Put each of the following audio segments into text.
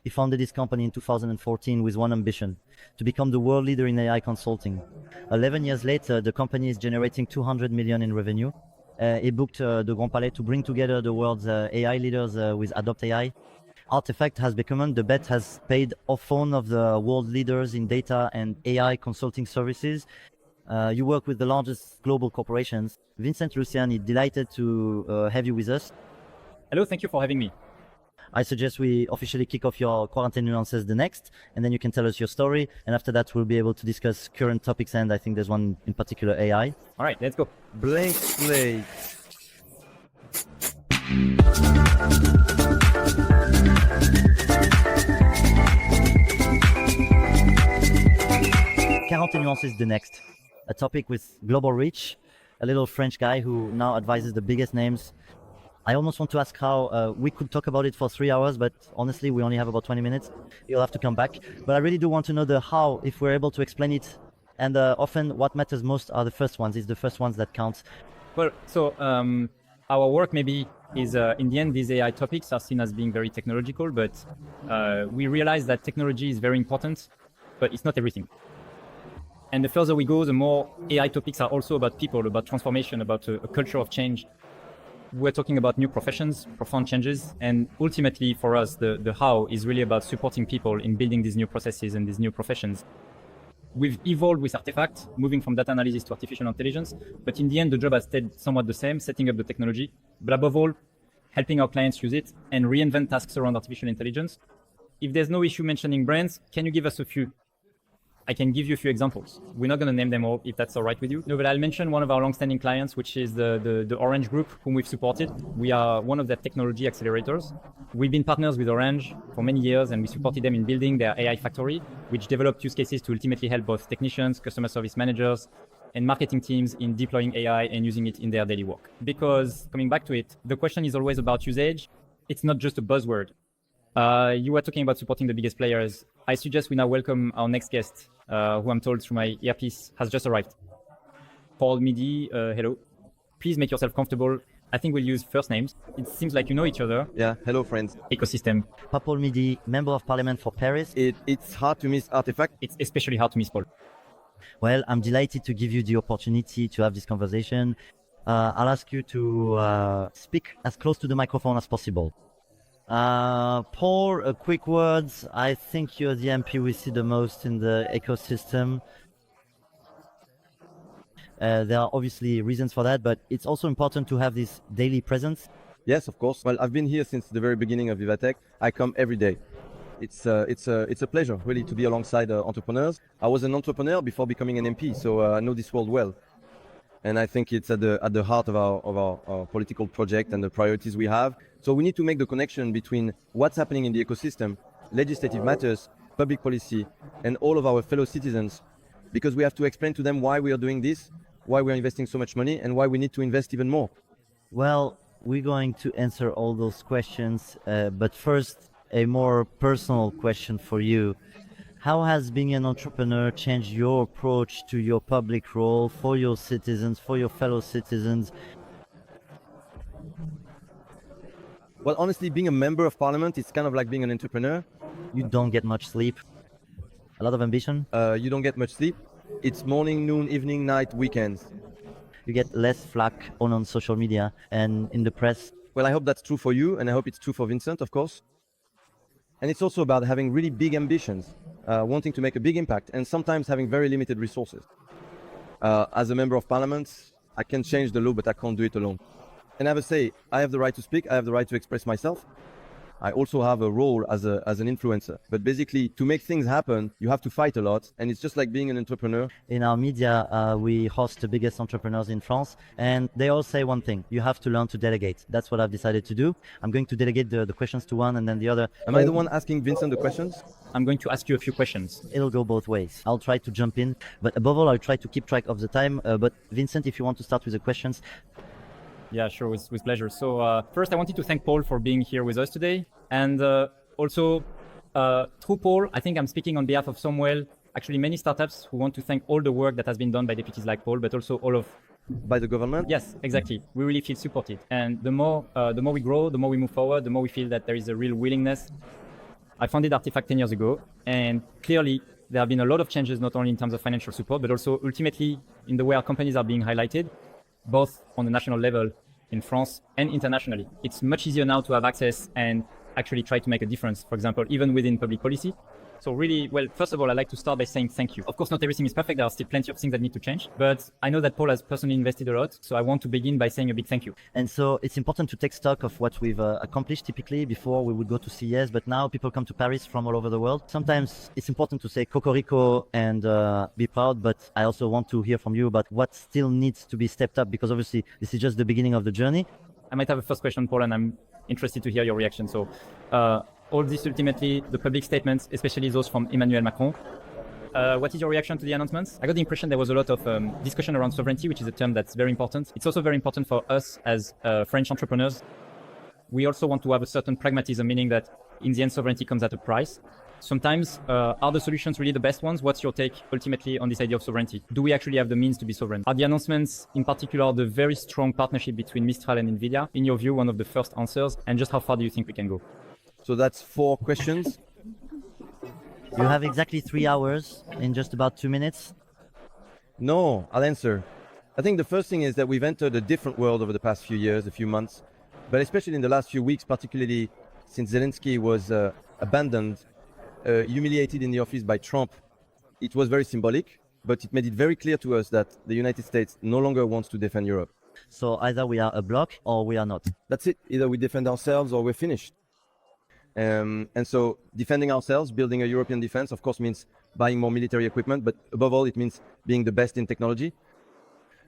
He founded his company in 2014 with one ambition: to become the world leader in AI consulting. 11 years later, the company is generating 200 million in revenue. He booked the Grand Palais to bring together the world's AI leaders with Adopt AI. Artefact has become the bet has paid off one of the world leaders in data and AI consulting services. You work with the largest global corporations. Vincent Luciani, delighted to have you with us. Hello, thank you for having me. I suggest we officially kick off your quarantine nuances the next, and then you can tell us your story. And after that, we'll be able to discuss current topics. And I think there's one in particular, AI. All right, let's go. Blank slate. Quarantine nuances the next. A topic with global reach. A little French guy who now advises the biggest names. I almost want to ask how we could talk about it for 3 hours, but honestly, we only have about 20 minutes. You'll have to come back. But I really do want to know the how, if we're able to explain it. And often what matters most are the first ones. It's the first ones that count. Well, so our work maybe is, in the end, these AI topics are seen as being very technological, but we realize that technology is very important, but it's not everything. And the further we go, the more AI topics are also about people, about transformation, about a culture of change. We're talking about new professions, profound changes, and ultimately for us, the how is really about supporting people in building these new processes and these new professions. We've evolved with Artefact, moving from data analysis to artificial intelligence, but in the end, the job has stayed somewhat the same, setting up the technology, but above all, helping our clients use it and reinvent tasks around artificial intelligence. If there's no issue mentioning brands, can you give us a few? I can give you a few examples. We're not going to name them all if that's all right with you. No, but I'll mention one of our long-standing clients, which is the Orange Group, whom we've supported. We are one of their technology accelerators. We've been partners with Orange for many years, and we supported them in building their AI factory, which developed use cases to ultimately help both technicians, customer service managers, and marketing teams in deploying AI and using it in their daily work. Because coming back to it, the question is always about usage. It's not just a buzzword. You were talking about supporting the biggest players. I suggest we now welcome our next guest, who I'm told through my earpiece has just arrived. Paul Midy, hello. Please make yourself comfortable. I think we'll use first names. It seems like you know each other. Yeah, hello friends. Ecosystem. Paul Midy, Member of Parliament for Paris. It's hard to miss Artefact. It's especially hard to miss Paul. Well, I'm delighted to give you the opportunity to have this conversation. I'll ask you to speak as close to the microphone as possible. Paul, quick words. I think you're the MP we see the most in the ecosystem. There are obviously reasons for that, but it's also important to have this daily presence. Yes, of course. Well, I've been here since the very beginning of VivaTech. I come every day. It's a pleasure, really, to be alongside entrepreneurs. I was an entrepreneur before becoming an MP, so I know this world well. And I think it's at the heart of our political project and the priorities we have. So we need to make the connection between what's happening in the ecosystem, legislative matters, public policy, and all of our fellow citizens, because we have to explain to them why we are doing this, why we are investing so much money, and why we need to invest even more. Well, we're going to answer all those questions, but first, a more personal question for you. How has being an entrepreneur changed your approach to your public role for your citizens, for your fellow citizens? Well, honestly, being a member of parliament is kind of like being an entrepreneur. You don't get much sleep, a lot of ambition. You don't get much sleep. It's morning, noon, evening, night, weekends. You get less flack on social media and in the press. Well, I hope that's true for you, and I hope it's true for Vincent, of course. And it's also about having really big ambitions, wanting to make a big impact, and sometimes having very limited resources. As a member of parliament, I can change the law, but I can't do it alone. And I have to say, I have the right to speak, I have the right to express myself. I also have a role as an influencer. But basically, to make things happen, you have to fight a lot. And it's just like being an entrepreneur. In our media, we host the biggest entrepreneurs in France. And they all say one thing: you have to learn to delegate. That's what I've decided to do. I'm going to delegate the questions to one and then the other. Am I the one asking Vincent the questions? I'm going to ask you a few questions. It'll go both ways. I'll try to jump in. But above all, I'll try to keep track of the time. But Vincent, if you want to start with the questions. Yeah, sure, with pleasure. So first, I wanted to thank Paul for being here with us today. And also, through Paul, I think I'm speaking on behalf of actually many startups who want to thank all the work that has been done by deputies like Paul, but also all of... By the government? Yes, exactly. We really feel supported. And the more we grow, the more we move forward, the more we feel that there is a real willingness I founded Artefact 10 years ago, and clearly there have been a lot of changes, not only in terms of financial support, but also ultimately in the way our companies are being highlighted, both on the national level in France and internationally. It's much easier now to have access and actually try to make a difference, for example, even within public policy. So really, well, first of all, I'd like to start by saying thank you. Of course, not everything is perfect. There are still plenty of things that need to change, but I know that Paul has personally invested a lot. So I want to begin by saying a big thank you. And so it's important to take stock of what we've accomplished. Typically, before we would go to CES, but now people come to Paris from all over the world. Sometimes it's important to say Cocorico and be proud, but I also want to hear from you about what still needs to be stepped up, because obviously this is just the beginning of the journey. I might have a first question, Paul, and I'm interested to hear your reaction. So all this ultimately, the public statements, especially those from Emmanuel Macron. What is your reaction to the announcements? I got the impression there was a lot of discussion around sovereignty, which is a term that's very important. It's also very important for us as French entrepreneurs. We also want to have a certain pragmatism, meaning that in the end, sovereignty comes at a price. Sometimes, are the solutions really the best ones? What's your take ultimately on this idea of sovereignty? Do we actually have the means to be sovereign? Are the announcements, in particular, the very strong partnership between Mistral and NVIDIA, in your view, one of the first answers? And just how far do you think we can go? So that's 4 questions. You have exactly 3 hours in just about 2 minutes. No, I'll answer. I think the first thing is that we've entered a different world over the past few years, a few months, but especially in the last few weeks, particularly since Zelensky was abandoned, humiliated in the office by Trump. It was very symbolic, but it made it very clear to us that the United States no longer wants to defend Europe. So either we are a bloc or we are not. That's it. Either we defend ourselves or we're finished. And so defending ourselves, building a European defense, of course, means buying more military equipment, but above all, it means being the best in technology.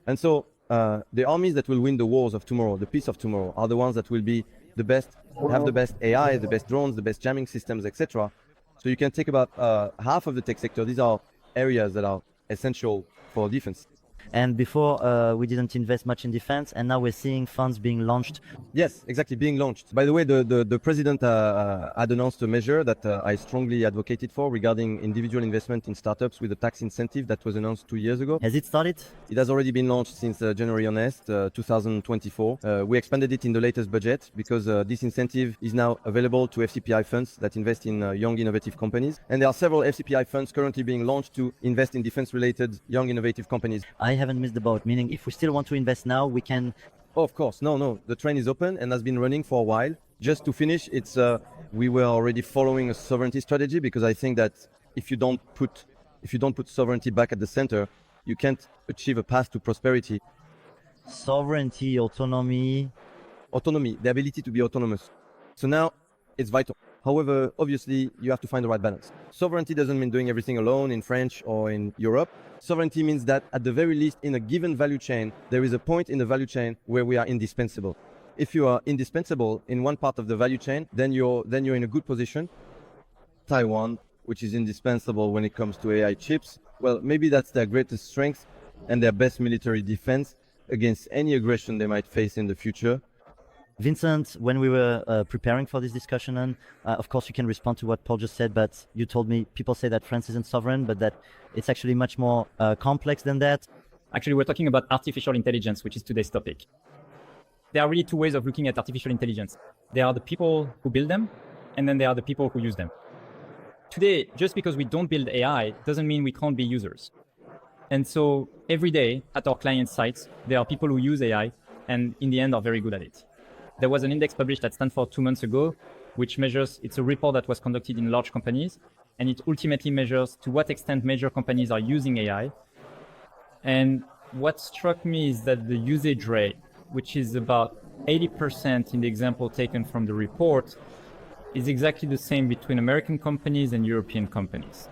And so the armies that will win the wars of tomorrow, the peace of tomorrow, are the ones that will be the best, have the best AI, the best drones, the best jamming systems, etc. So you can take about half of the tech sector. These are areas that are essential for defense. And before we didn't invest much in defense, and now we're seeing funds being launched. Yes, exactly, being launched. By the way, the president had announced a measure that I strongly advocated for regarding individual investment in startups with a tax incentive that was announced 2 years ago. Has it started? It has already been launched since January 2024. We expanded it in the latest budget because this incentive is now available to FCPI funds that invest in young innovative companies. And there are several FCPI funds currently being launched to invest in defense-related young innovative companies. I haven't missed the boat, meaning if we still want to invest now, we can. Oh, of course, no. The train is open and has been running for a while. Just to finish, it's we were already following a sovereignty strategy because I think that if you don't put sovereignty back at the center, you can't achieve a path to prosperity. Sovereignty, autonomy, the ability to be autonomous. So now it's vital. However, obviously, you have to find the right balance. Sovereignty doesn't mean doing everything alone in French or in Europe. Sovereignty means that at the very least, in a given value chain, there is a point in the value chain where we are indispensable. If you are indispensable in one part of the value chain, then you're in a good position. Taiwan, which is indispensable when it comes to AI chips, well, maybe that's their greatest strength and their best military defense against any aggression they might face in the future. Vincent, when we were preparing for this discussion, and of course you can respond to what Paul just said, but you told me people say that France isn't sovereign, but that it's actually much more complex than that. Actually, we're talking about artificial intelligence, which is today's topic. There are really 2 ways of looking at artificial intelligence. There are the people who build them, and then there are the people who use them. Today, just because we don't build AI doesn't mean we can't be users. And so every day at our client sites, there are people who use AI and in the end are very good at it. There was an index published at Stanford 2 months ago, which measures, it's a report that was conducted in large companies, and it ultimately measures to what extent major companies are using AI. And what struck me is that the usage rate, which is about 80% in the example taken from the report, is exactly the same between American companies and European companies.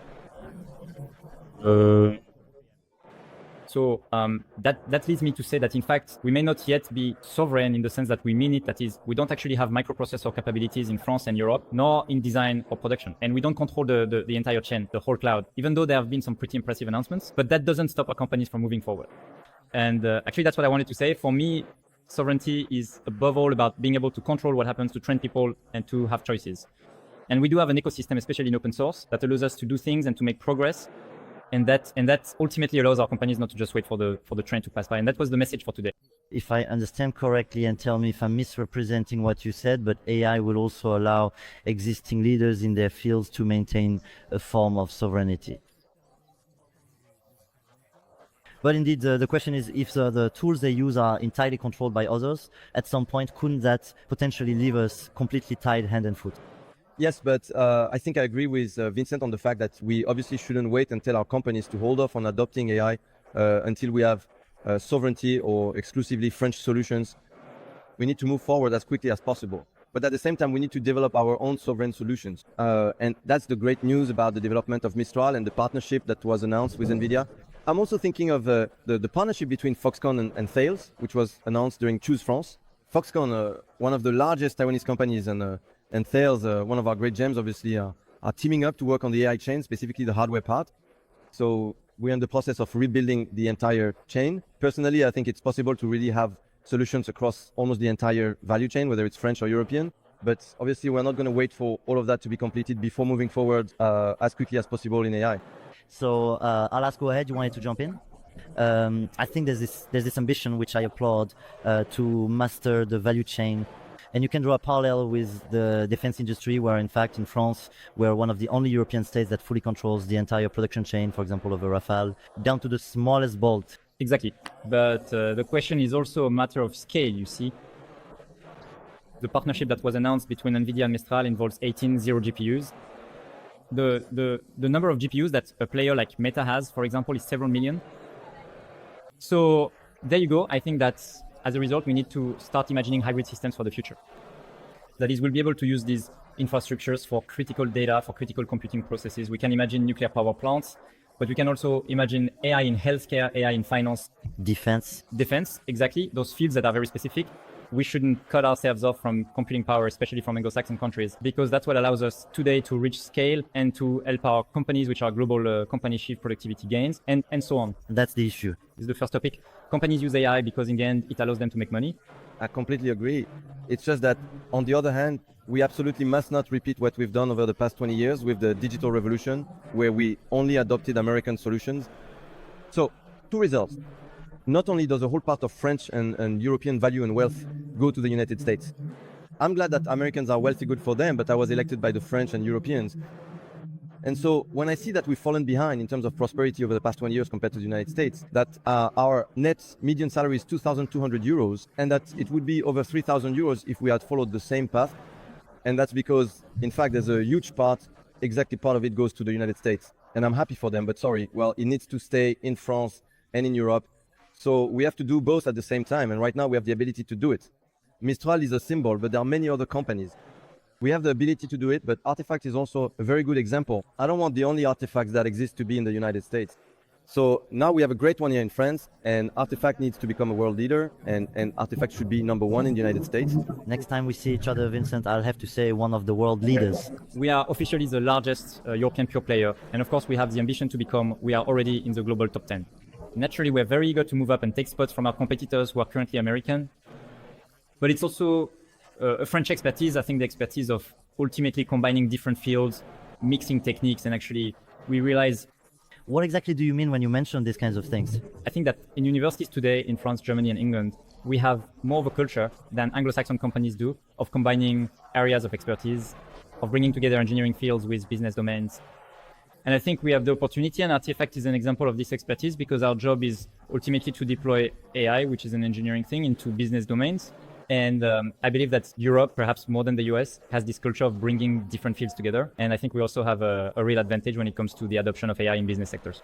So that leads me to say that, in fact, we may not yet be sovereign in the sense that we mean it. That is, we don't actually have microprocessor capabilities in France and Europe, nor in design or production. And we don't control the entire chain, the whole cloud, even though there have been some pretty impressive announcements. But that doesn't stop our companies from moving forward. And actually, that's what I wanted to say. For me, sovereignty is above all about being able to control what happens, to train people, and to have choices. And we do have an ecosystem, especially in open source, that allows us to do things and to make progress. And that ultimately allows our companies not to just wait for the train to pass by. And that was the message for today. If I understand correctly, and tell me if I'm misrepresenting what you said, but AI will also allow existing leaders in their fields to maintain a form of sovereignty. But indeed, the question is, if the tools they use are entirely controlled by others, at some point, couldn't that potentially leave us completely tied hand and foot? Yes, but I think I agree with Vincent on the fact that we obviously shouldn't wait and tell our companies to hold off on adopting AI until we have sovereignty or exclusively French solutions. We need to move forward as quickly as possible. But at the same time, we need to develop our own sovereign solutions. And that's the great news about the development of Mistral and the partnership that was announced with NVIDIA. I'm also thinking of the partnership between Foxconn and Thales, which was announced during Choose France. Foxconn, one of the largest Taiwanese companies, and Thales, one of our great gems, obviously, are teaming up to work on the AI chain, specifically the hardware part. So we're in the process of rebuilding the entire chain. Personally, I think it's possible to really have solutions across almost the entire value chain, whether it's French or European. But obviously, we're not going to wait for all of that to be completed before moving forward as quickly as possible in AI. So Alas, go ahead. You wanted to jump in? I think there's this ambition which I applaud to master the value chain. And you can draw a parallel with the defense industry, where in fact in France, we're one of the only European states that fully controls the entire production chain, for example, of a Rafale, down to the smallest bolt. Exactly. But the question is also a matter of scale, you see. The partnership that was announced between NVIDIA and Mistral involves 18 zero GPUs. The number of GPUs that a player like Meta has, for example, is several million. So there you go. I think that as a result, we need to start imagining hybrid systems for the future. That is, we'll be able to use these infrastructures for critical data, for critical computing processes. We can imagine nuclear power plants, but we can also imagine AI in healthcare, AI in finance. Defense, exactly. Those fields that are very specific. We shouldn't cut ourselves off from computing power, especially from Anglo-Saxon countries, because that's what allows us today to reach scale and to help our companies, which are global companies, achieve productivity gains, and so on. That's the issue. This is the first topic. Companies use AI because in the end, it allows them to make money. I completely agree. It's just that, on the other hand, we absolutely must not repeat what we've done over the past 20 years with the digital revolution, where we only adopted American solutions. So, two results. Not only does a whole part of French and European value and wealth go to the United States. I'm glad that Americans are wealthy, good for them, but I was elected by the French and Europeans. And so when I see that we've fallen behind in terms of prosperity over the past 20 years compared to the United States, that our net median salary is 2,200 euros, and that it would be over 3,000 euros if we had followed the same path. And that's because, in fact, there's a huge part, exactly part of it goes to the United States. And I'm happy for them, but sorry, well, it needs to stay in France and in Europe. So we have to do both at the same time, and right now we have the ability to do it. Mistral is a symbol, but there are many other companies. We have the ability to do it, but Artefact is also a very good example. I don't want the only artifacts that exist to be in the United States. So now we have a great one here in France, and Artefact needs to become a world leader, and Artefact should be number one in the United States. Next time we see each other, Vincent, I'll have to say one of the world leaders. We are officially the largest European pure player, and of course we have the ambition to become, we are already in the global top 10. Naturally, we're very eager to move up and take spots from our competitors who are currently American. But it's also a French expertise. I think the expertise of ultimately combining different fields, mixing techniques, and actually we realize. What exactly do you mean when you mention these kinds of things? I think that in universities today, in France, Germany, and England, we have more of a culture than Anglo-Saxon companies do of combining areas of expertise, of bringing together engineering fields with business domains. And I think we have the opportunity, and Artefact is an example of this expertise, because our job is ultimately to deploy AI, which is an engineering thing, into business domains. And I believe that Europe, perhaps more than the US, has this culture of bringing different fields together. And I think we also have a real advantage when it comes to the adoption of AI in business sectors.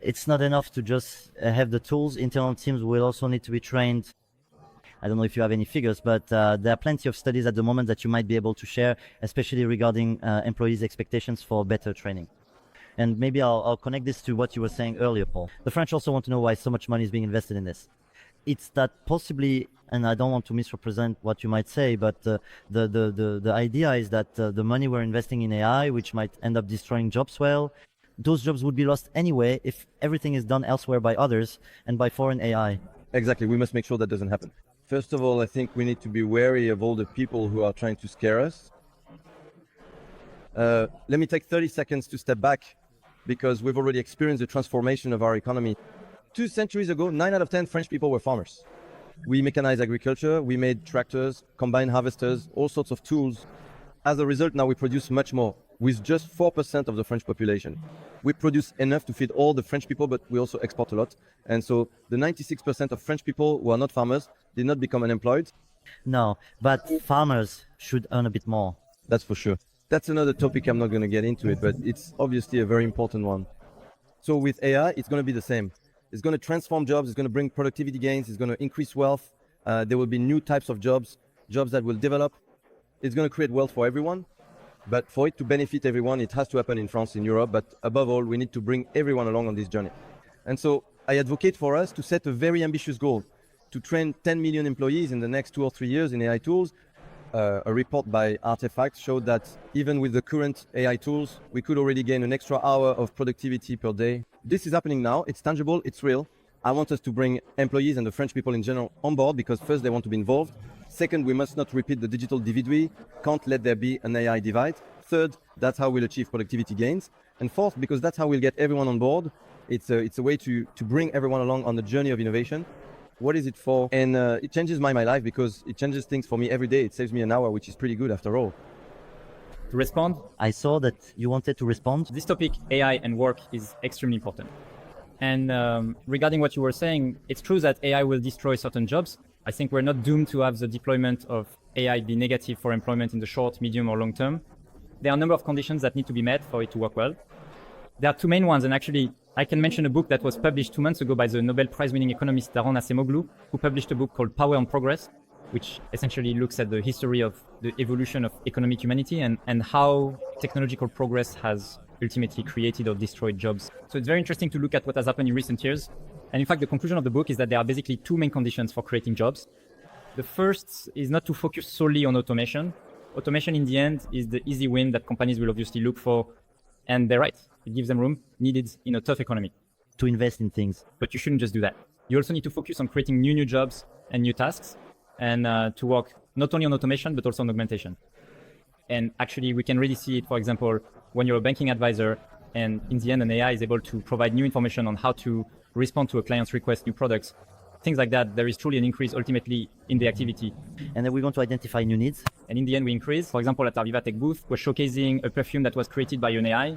It's not enough to just have the tools. Internal teams will also need to be trained. I don't know if you have any figures, but there are plenty of studies at the moment that you might be able to share, especially regarding employees' expectations for better training. And maybe I'll connect this to what you were saying earlier, Paul. The French also want to know why so much money is being invested in this. It's that possibly, and I don't want to misrepresent what you might say, but the idea is that the money we're investing in AI, which might end up destroying jobs, well, those jobs would be lost anyway if everything is done elsewhere by others and by foreign AI. Exactly, we must make sure that doesn't happen. First of all, I think we need to be wary of all the people who are trying to scare us. Let me take 30 seconds to step back, because we've already experienced the transformation of our economy. 2 centuries ago, 9 out of 10 French people were farmers. We mechanized agriculture, we made tractors, combine harvesters, all sorts of tools. As a result, now we produce much more with just 4% of the French population. We produce enough to feed all the French people, but we also export a lot. And so the 96% of French people who are not farmers did not become unemployed. No, but farmers should earn a bit more. That's for sure. That's another topic. I'm not going to get into it, but it's obviously a very important one. So with AI, it's going to be the same. It's going to transform jobs. It's going to bring productivity gains. It's going to increase wealth. There will be new types of jobs that will develop. It's going to create wealth for everyone. But for it to benefit everyone, it has to happen in France, in Europe. But above all, we need to bring everyone along on this journey. And so I advocate for us to set a very ambitious goal to train 10 million employees in the next 2 or 3 years in AI tools. A report by Artefact showed that even with the current AI tools, we could already gain an extra hour of productivity per day. This is happening now. It's tangible. It's real. I want us to bring employees and the French people in general on board because first, they want to be involved. Second, we must not repeat the digital divide. Can't let there be an AI divide. Third, that's how we'll achieve productivity gains. And fourth, because that's how we'll get everyone on board. It's a way to bring everyone along on the journey of innovation. What is it for? And it changes my life because it changes things for me every day. It saves me an hour, which is pretty good after all. To respond, I saw that you wanted to respond. this topic, AI and work, is extremely important. And regarding what you were saying, it's true that AI will destroy certain jobs. I think we're not doomed to have the deployment of AI be negative for employment in the short, medium, or long term. There are a number of conditions that need to be met for it to work well. There are two main ones, and actually, I can mention a book that was published 2 months ago by the Nobel Prize-winning economist Daron Acemoglu, who published a book called Power and Progress, which essentially looks at the history of the evolution of economic humanity and how technological progress has ultimately created or destroyed jobs. So it's very interesting to look at what has happened in recent years. And in fact, the conclusion of the book is that there are basically two main conditions for creating jobs. The first is not to focus solely on automation. Automation, in the end, is the easy win that companies will obviously look for. And they're right. It gives them room needed in a tough economy. To invest in things. But you shouldn't just do that. You also need to focus on creating new jobs and new tasks and to work not only on automation, but also on augmentation. And actually, we can really see it, for example, when you're a banking advisor and in the end, an AI is able to provide new information on how to respond to a client's request, new products, things like that. There is truly an increase ultimately in the activity. And then we're going to identify new needs. And in the end, we increase. For example, at our VivaTech booth, we're showcasing a perfume that was created by an AI.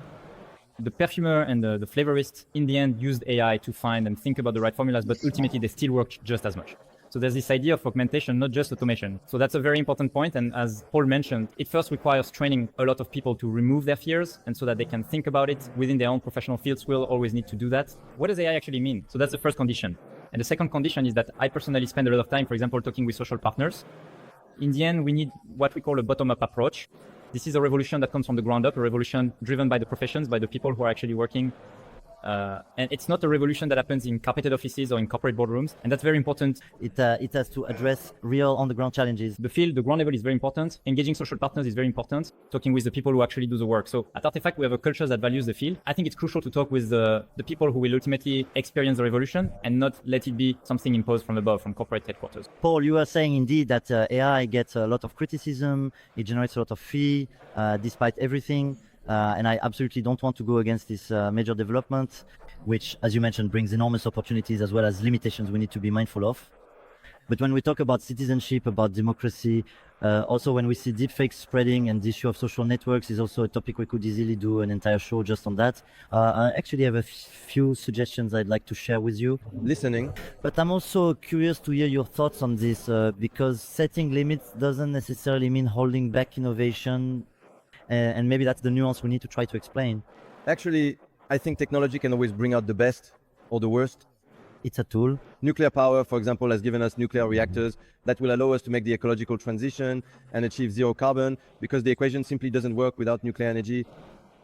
The perfumer and the flavorist, in the end, used AI to find and think about the right formulas, but ultimately, they still worked just as much. So there's this idea of augmentation, not just automation. So that's a very important point. And as Paul mentioned, it first requires training a lot of people to remove their fears and so that they can think about it within their own professional fields. We'll always need to do that. What does AI actually mean? So that's the first condition. And the second condition is that I personally spend a lot of time, for example, talking with social partners. In the end, we need what we call a bottom-up approach. This is a revolution that comes from the ground up, a revolution driven by the professions, by the people who are actually working. And it's not a revolution that happens in carpeted offices or in corporate boardrooms. And that's very important. It has to address real on-the-ground challenges. The field, the ground level is very important. Engaging social partners is very important. Talking with the people who actually do the work. So at Artefact, we have a culture that values the field. I think it's crucial to talk with the people who will ultimately experience the revolution and not let it be something imposed from above, from corporate headquarters. Paul, you were saying indeed that AI gets a lot of criticism. It generates a lot of fee despite everything. And I absolutely don't want to go against this major development, which, as you mentioned, brings enormous opportunities as well as limitations we need to be mindful of. But when we talk about citizenship, about democracy, also when we see deepfakes spreading, and the issue of social networks is also a topic we could easily do an entire show just on that. I actually have a few suggestions I'd like to share with you. Listening. But I'm also curious to hear your thoughts on this because setting limits doesn't necessarily mean holding back innovation. And maybe that's the nuance we need to try to explain. Actually, I think technology can always bring out the best or the worst. It's a tool. Nuclear power, for example, has given us nuclear reactors that will allow us to make the ecological transition and achieve zero carbon because the equation simply doesn't work without nuclear energy.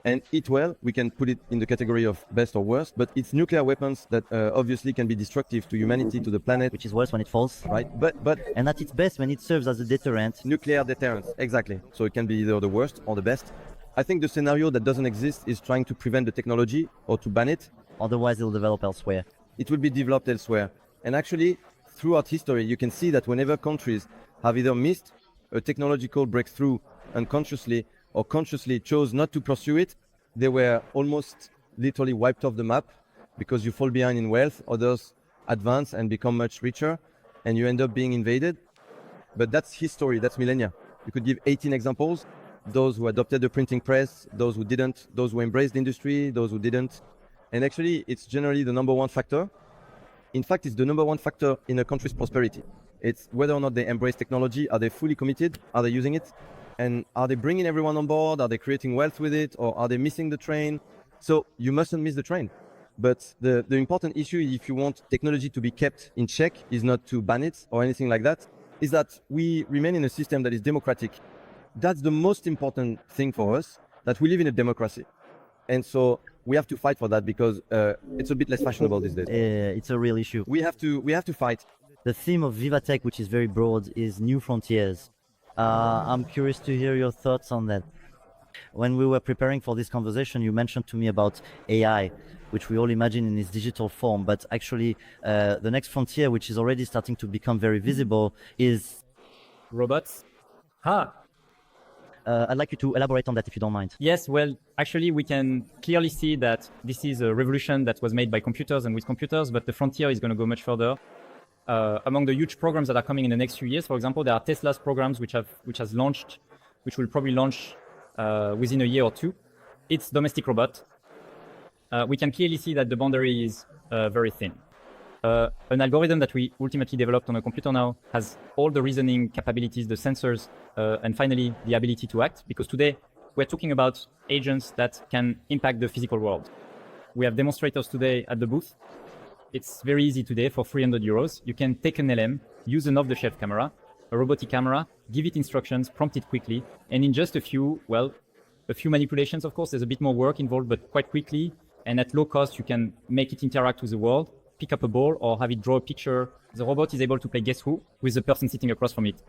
And it well, we can put it in the category of best or worst, but it's nuclear weapons that obviously can be destructive to humanity, to the planet. Which is worse when it falls. Right, but and at its best when it serves as a deterrent. Nuclear deterrence, exactly. So it can be either the worst or the best. I think the scenario that doesn't exist is trying to prevent the technology or to ban it. Otherwise, it'll develop elsewhere. It will be developed elsewhere. And actually, throughout history, you can see that whenever countries have either missed a technological breakthrough unconsciously or consciously chose not to pursue it, they were almost literally wiped off the map because you fall behind in wealth, others advance and become much richer. and you end up being invaded. But that's history, that's millennia. You could give 18 examples, those who adopted the printing press, those who didn't, those who embraced the industry, those who didn't. And actually, it's generally the number one factor. In fact, it's the number one factor in a country's prosperity. It's whether or not they embrace technology. Are they fully committed? Are they using it? And are they bringing everyone on board? Are they creating wealth with it? Or are they missing the train? So you mustn't miss the train. But the important issue, if you want technology to be kept in check, is not to ban it or anything like that, is that we remain in a system that is democratic. That's the most important thing for us, that we live in a democracy. And so we have to fight for that because it's a bit less fashionable these days. It's a real issue. We have to fight. The theme of VivaTech, which is very broad, is new frontiers. I'm curious to hear your thoughts on that. When we were preparing for this conversation, you mentioned to me about AI, which we all imagine in its digital form, but actually the next frontier, which is already starting to become very visible, is robots. I'd like you to elaborate on that if you don't mind. Yes, well, actually, we can clearly see that this is a revolution that was made by computers and with computers, but the frontier is going to go much further. Among the huge programs that are coming in the next few years, for example, there are Tesla's programs which will probably launch within a year or two. It's domestic robot. We can clearly see that the boundary is very thin. An algorithm that we ultimately developed on a computer now has all the reasoning capabilities, the sensors, and finally the ability to act, because today we're talking about agents that can impact the physical world. We have demonstrators today at the booth. It's very easy today for 300 euros. You can take an LM, use an off-the-shelf camera, a robotic camera, give it instructions, prompt it quickly, and in just a few manipulations, of course, there's a bit more work involved, but quite quickly and at low cost, you can make it interact with the world, pick up a ball or have it draw a picture. The robot is able to play Guess Who with the person sitting across from it.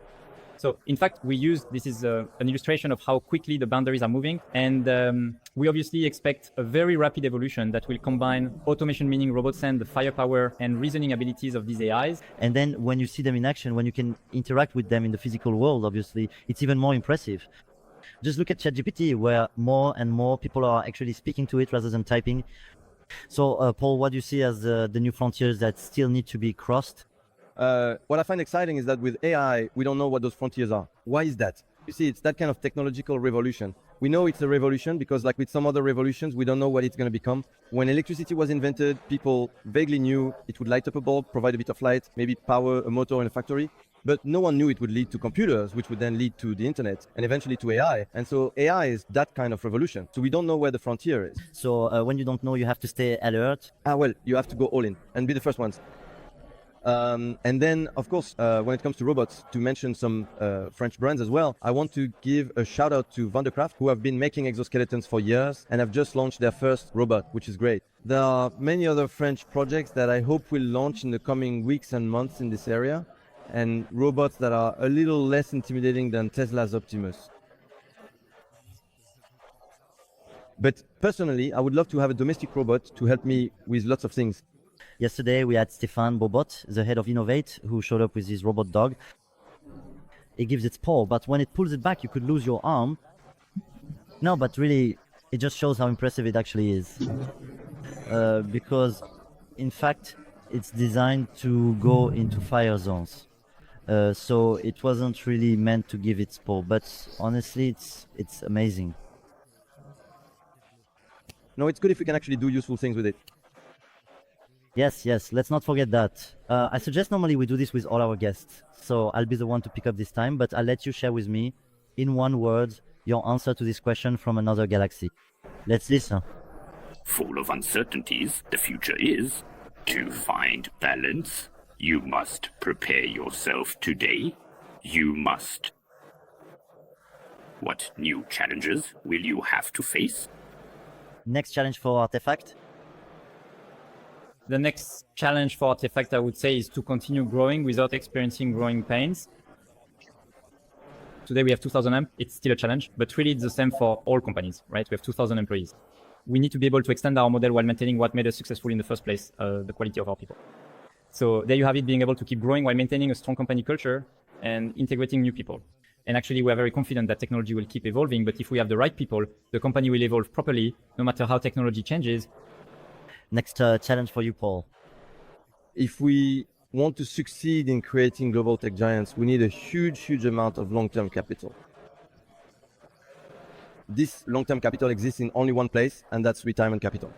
So in fact, this is an illustration of how quickly the boundaries are moving. And we obviously expect a very rapid evolution that will combine automation, meaning robots and the firepower and reasoning abilities of these AIs. And then when you see them in action, when you can interact with them in the physical world, obviously, it's even more impressive. Just look at ChatGPT, where more and more people are actually speaking to it rather than typing. So Paul, what do you see as the new frontiers that still need to be crossed? What I find exciting is that with AI, we don't know what those frontiers are. Why is that? You see, it's that kind of technological revolution. We know it's a revolution because like with some other revolutions, we don't know what it's going to become. When electricity was invented, people vaguely knew it would light up a bulb, provide a bit of light, maybe power a motor in a factory. But no one knew it would lead to computers, which would then lead to the internet and eventually to AI. And so AI is that kind of revolution. So we don't know where the frontier is. So when you don't know, you have to stay alert. Well, you have to go all in and be the first ones. And then, of course, when it comes to robots, to mention some French brands as well, I want to give a shout out to Vandercraft, who have been making exoskeletons for years and have just launched their first robot, which is great. There are many other French projects that I hope will launch in the coming weeks and months in this area, and robots that are a little less intimidating than Tesla's Optimus. But personally, I would love to have a domestic robot to help me with lots of things. Yesterday, we had Stéphane Bobot, the head of Innovate, who showed up with his robot dog. It gives its paw, but when it pulls it back, you could lose your arm. No, but really, it just shows how impressive it actually is. Because, in fact, it's designed to go into fire zones. So it wasn't really meant to give its paw, but honestly, it's amazing. No, it's good if we can actually do useful things with it. Yes, let's not forget that. I suggest normally we do this with all our guests, so I'll be the one to pick up this time, but I'll let you share with me, in one word, your answer to this question from another galaxy. Let's listen. Full of uncertainties, the future is to find balance. You must prepare yourself today. You must. What new challenges will you have to face? Next challenge for Artefact. The next challenge for Artefact, I would say, is to continue growing without experiencing growing pains. Today we have 2,000 amp. It's still a challenge, but really it's the same for all companies, right? We have 2,000 employees. We need to be able to extend our model while maintaining what made us successful in the first place, the quality of our people. So there you have it, being able to keep growing while maintaining a strong company culture and integrating new people. And actually, we're very confident that technology will keep evolving, but if we have the right people, the company will evolve properly, no matter how technology changes. Next challenge for you, Paul. If we want to succeed in creating global tech giants, we need a huge amount of long-term capital. This long-term capital exists in only one place, and that's retirement capital.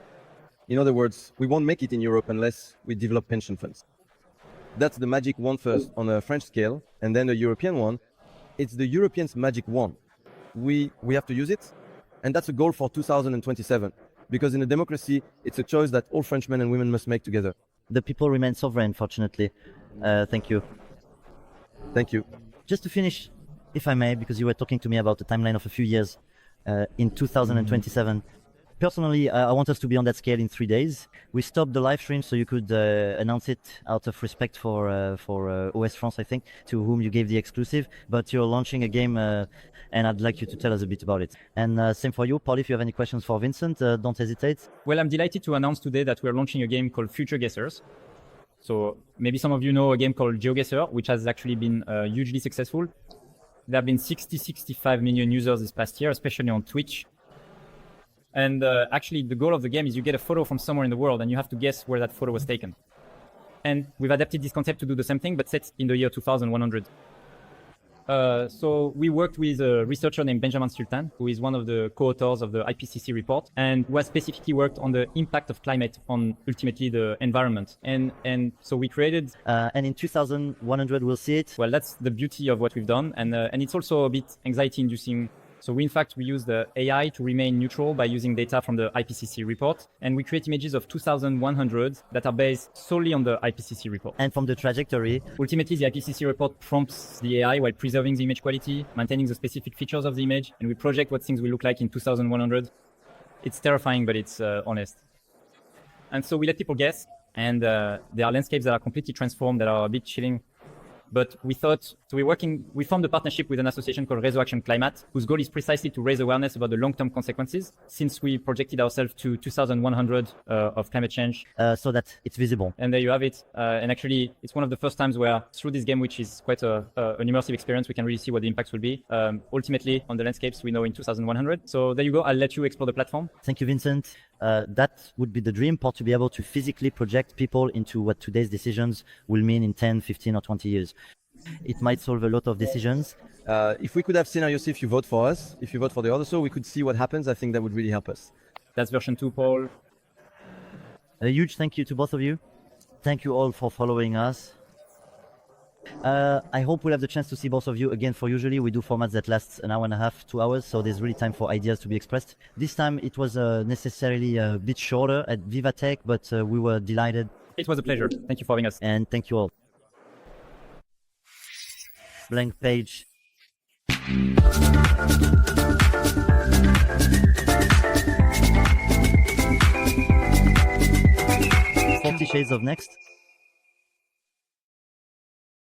In other words, we won't make it in Europe unless we develop pension funds. That's the magic wand first on a French scale, and then the European one. It's the Europeans' magic wand. We have to use it, and that's a goal for 2027. Because in a democracy, it's a choice that all French men and women must make together. The people remain sovereign, fortunately. Thank you. Thank you. Just to finish, if I may, because you were talking to me about the timeline of a few years, in 2027. Personally, I want us to be on that scale in 3 days. We stopped the live stream so you could announce it out of respect for OS France, I think, to whom you gave the exclusive. But you're launching a game, and I'd like you to tell us a bit about it. And same for you, Paul. If you have any questions for Vincent, don't hesitate. Well, I'm delighted to announce today that we're launching a game called FutureGuessr. So maybe some of you know a game called GeoGuessr, which has actually been hugely successful. There have been 65 million users this past year, especially on Twitch. And actually, the goal of the game is you get a photo from somewhere in the world and you have to guess where that photo was taken. And we've adapted this concept to do the same thing, but set in the year 2100. So we worked with a researcher named Benjamin Sultan, who is one of the co-authors of the IPCC report, and who has specifically worked on the impact of climate on ultimately the environment. And so we created... And in 2100, we'll see it. Well, that's the beauty of what we've done. And it's also a bit anxiety-inducing. So we use the AI to remain neutral by using data from the IPCC report. And we create images of 2100 that are based solely on the IPCC report. And from the trajectory. Ultimately, the IPCC report prompts the AI while preserving the image quality, maintaining the specific features of the image, and we project what things will look like in 2100. It's terrifying, but it's honest. And so we let people guess, and there are landscapes that are completely transformed, that are a bit chilling. But we thought, so we formed a partnership with an association called Réseau Action Climate, whose goal is precisely to raise awareness about the long-term consequences, since we projected ourselves to 2100 of climate change. So that it's visible. And there you have it. And actually, it's one of the first times where through this game, which is quite an immersive experience, we can really see what the impacts will be. Ultimately, on the landscapes, we know in 2100. So there you go. I'll let you explore the platform. Thank you, Vincent. That would be the dream part, to be able to physically project people into what today's decisions will mean in 10, 15 or 20 years. It might solve a lot of decisions. If we could have scenarios, if you vote for us, if you vote for the other, so we could see what happens, I think that would really help us. That's version 2, Paul. A huge thank you to both of you. Thank you all for following us. I hope we'll have the chance to see both of you again, for usually we do formats that last an hour and a half, 2 hours, so there's really time for ideas to be expressed. This time it was necessarily a bit shorter at VivaTech, but we were delighted. It was a pleasure. Thank you for having us. And thank you all. Blank page. 40 Shades of Next.